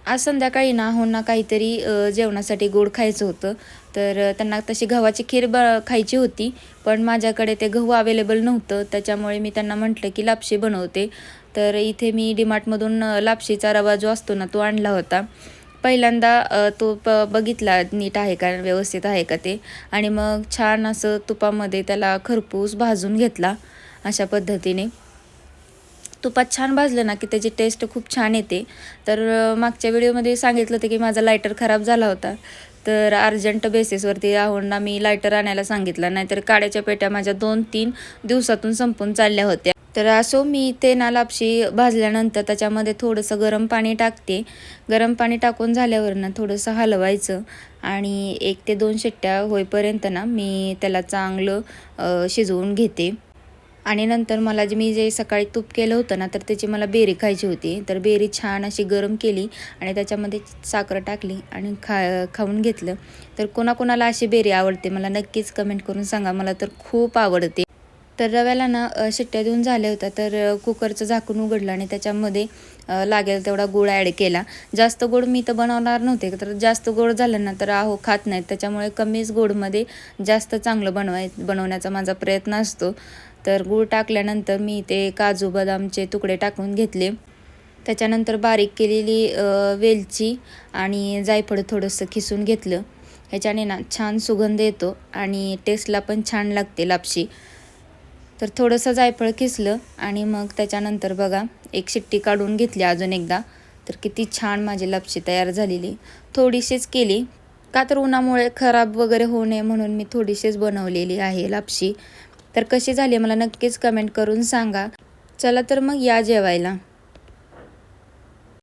आज संध्याकाळी ना ना काहीतरी जेवणासाठी गोड खायचं होतं. तर त्यांना तशी गव्हाची खीर खायची होती, पण माझ्याकडे ते गहू अवेलेबल नव्हतं. त्याच्यामुळे मी त्यांना म्हटलं की लापशी बनवते. तर इथे मी डीमार्टमधून लापशीचा रवा जो असतो ना तो आणला होता. पहिल्यांदा तो बघितला नीट आहे का, व्यवस्थित आहे का ते, आणि मग छान असं तुपामध्ये त्याला खरपूस भाजून घेतला अशा पद्धतीने. तुपात छान भाजलं ना की त्याची टेस्ट खूप छान येते. तर मागच्या व्हिडिओमध्ये सांगितलं होतं की माझा लायटर खराब झाला होता. तर अर्जंट बेसिसवरती राहुलना मी लायटर आणायला सांगितलं, नाहीतर काड्याच्या पेट्या माझ्या 2-3 दिवसातून संपून चालल्या होत्या. तर असो मी ते ना लापशी भाजल्यानंतर त्याच्यामध्ये थोडंसं गरम पाणी टाकते. गरम पाणी टाकून झाल्यावर ना थोडंसं हलवायचं आणि 1 ते 2 शिट्ट्या होईपर्यंत ना मी त्याला चांगलं शिजवून घेते. आणि नंतर मला मी जे सकाळी तूप केलं होतं ना, तर त्याची मला बेरी खायची होती. तर बेरी छान अशी गरम केली आणि त्याच्यामध्ये साखर टाकली आणि खाऊन घेतलं. तर कोणाकोणाला अशी बेरी आवडते मला नक्कीच कमेंट करून सांगा. मला तर खूप आवडते. तर रव्याला ना शिट्ट्या देऊन झाल्या होत्या. तर कुकरचं झाकून उघडलं आणि त्याच्यामध्ये लागेल तेवढा गूळ ॲड केला. जास्त गोड मी तर बनवणार नव्हते, तर जास्त गोड झालं ना तर खात नाहीत. त्याच्यामुळे कमीच गोडमध्ये जास्त चांगलं बनवण्याचा माझा प्रयत्न असतो. तर गूळ टाकल्यानंतर मी ते काजू बदामचे तुकडे टाकून घेतले. त्याच्यानंतर बारीक केलेली वेलची आणि जायफळ थोडंसं खिसून घेतलं. ह्याच्याने ना छान सुगंध येतो आणि टेस्टला पण छान लागते लापशी. तर थोडंसं जायफळ किसलं आणि मग त्याच्यानंतर बघा एक शिट्टी काढून घेतली अजून एकदा. तर किती छान माझी लापशी तयार झालेली. थोडीशीच केली, का तर उन्हामुळे खराब वगैरे होऊ नये म्हणून मी थोडीशीच बनवलेली आहे लापशी. तर कशी झाली मला नक्कीच कमेंट करून सांगा. चला तर मग या जेवायला.